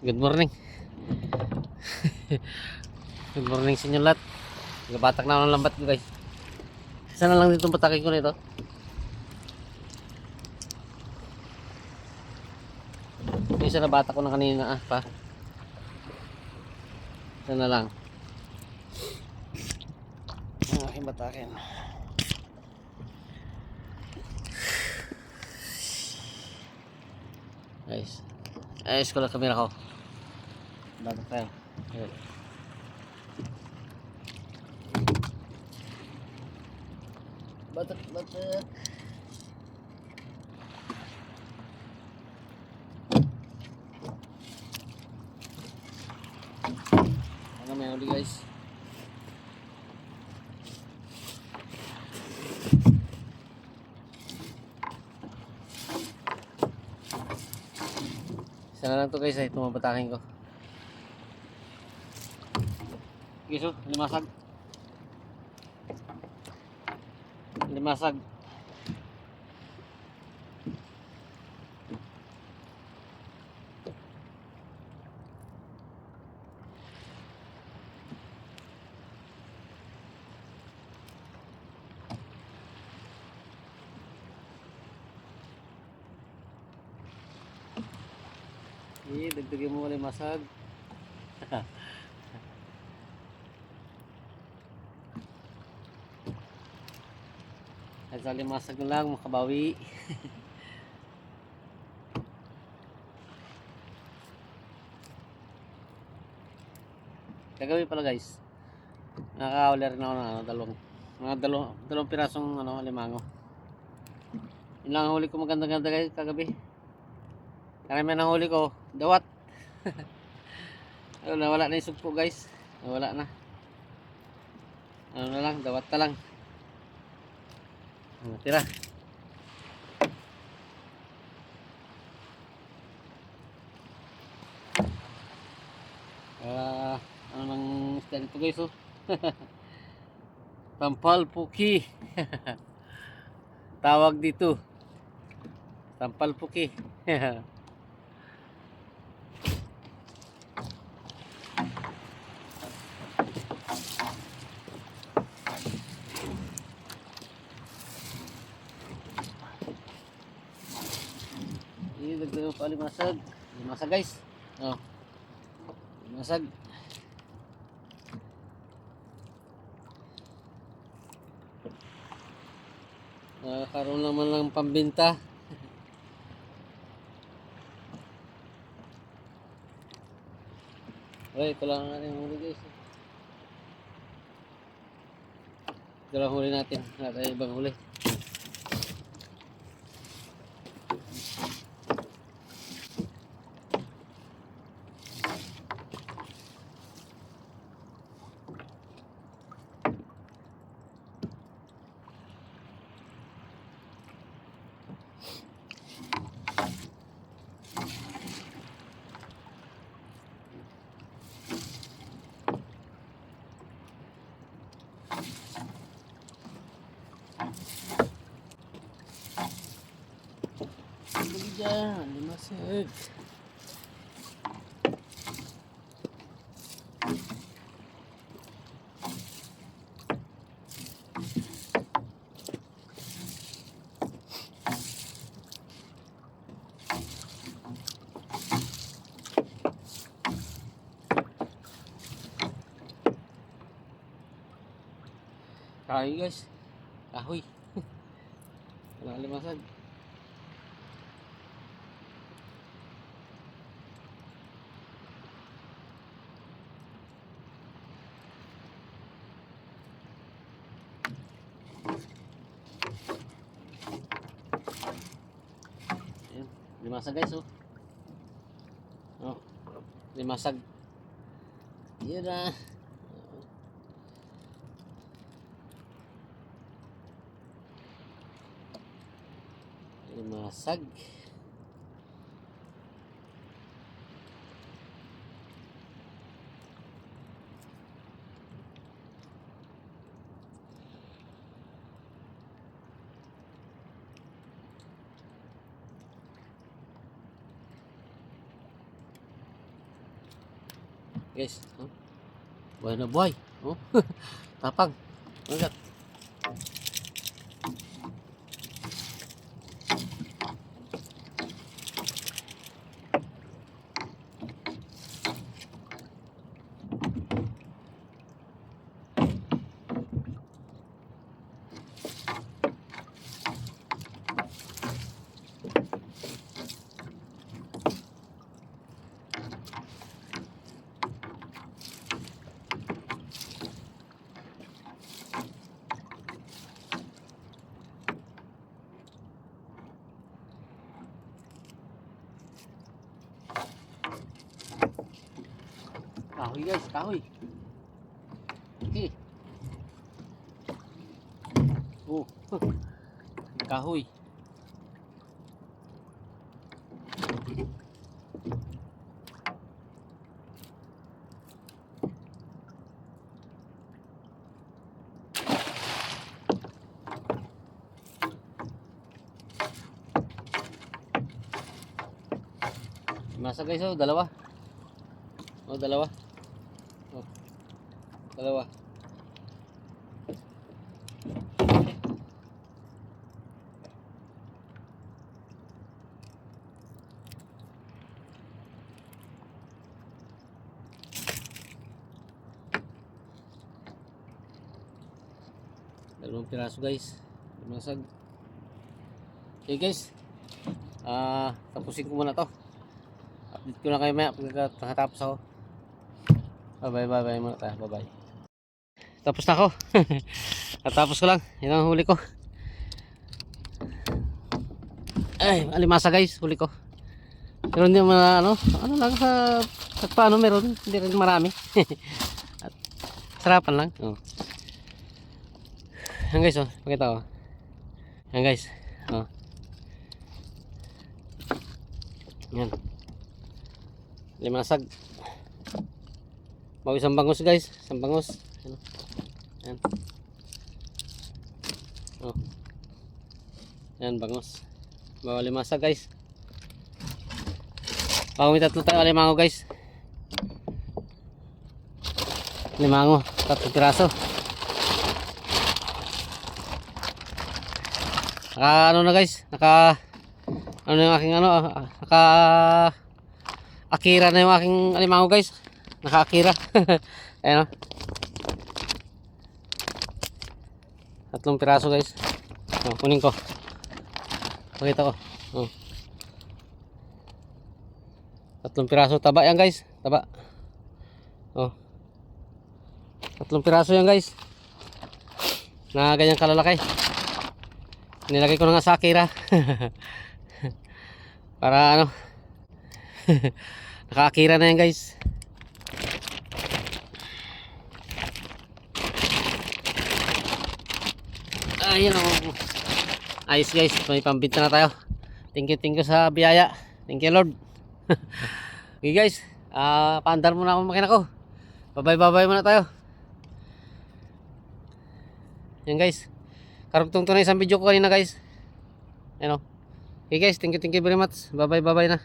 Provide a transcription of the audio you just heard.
Good morning. Good morning sa inyo lahat. Gabatak na ako ng lambat ko guys. Isa na lang dito patakin ko nito. Isa na bata ko na kanina pa. Isa na lang. Ang aking batakin. Guys. Ayos ko lang kamera ko. Batak tayo. Ayan. Batak. Ano may huli guys? Isa na lang to guys ay tumabatakin ko. Giso, limasag. Limasag. Dagdagin mo ulit masag. At sa limasag na lang makabawi. Kagabi pala guys, nakaka-huli rin ako ng dalawang pirasong limango. Yun lang ang huli ko, maganda-ganda guys kagabi. Karamihan ang huli ko dawat. Ayun, nawala na yung sugpo guys. Nawala na. Ano na lang, dawat na lang. Tira. Ano nang style ito guys, oh. Tampal puki. Tawag dito. Tampal puki. Dagdag pa limasag. Limasag guys. Oh. Limasag. Karoon naman lang pambenta. Okay, ito lang natin huli guys. Ito lang huli natin. Wala tayong ibang huli. Diyan, limasag. Kahoy guys. Kahoy. Wala limasag. Ayan, limasag guys, oh. Oh, limasag. Yan na. Limasag. Guys, oh. Buhay na buhay. Oh. Tapang. Magat. Kahoy guys, kahoy. Okay. Oh, kahoy. Masa guys, oh, dalawa. Oh, dalawa. Oh, dalawa. Dalawang piraso guys. Lumasag. Okay guys. Tapusin ko muna to. Update ko na kayo maya pagkatapos ako. Bye bye muna tayo. Bye bye. Tapos na ako. Natapos ko lang. Yan ang huli ko. Ay, alimasa guys, huli ko. Pero hindi naman ano lang sa paano meron, hindi rin marami. At sarapan lang. Oh. Yan guys, oh, pakita ko. Yan guys. Oh. Yan. Limasag. Bago isang bangus guys, isang bangus. Yan. Oh. Yan bangus. Bawa limasag guys. Bago may tatlo tayo alimango guys. Limango, 3 piraso. Naka ano na guys, naka ano yung aking naka akira na yung aking alimango guys. Naka akira. Ayan o. 3 piraso guys. Oh, kunin ko. Pakita ko. Oh. 3 piraso taba yan guys. Taba. Oh. 3 piraso yan guys. Na ganyang kalalaki. Nilagay ko na nga sa akira. Para naka-akira na yan guys. Ayun o. Ayos guys, may pambinta na tayo. Thank you sa biyaya. Thank you Lord. Okay guys, paandar muna ako makina ko. Bye muna tayo. Yan guys, karugtong to na isang video ko kanina guys. Ayan o. Okay guys, thank you very much. Bye na.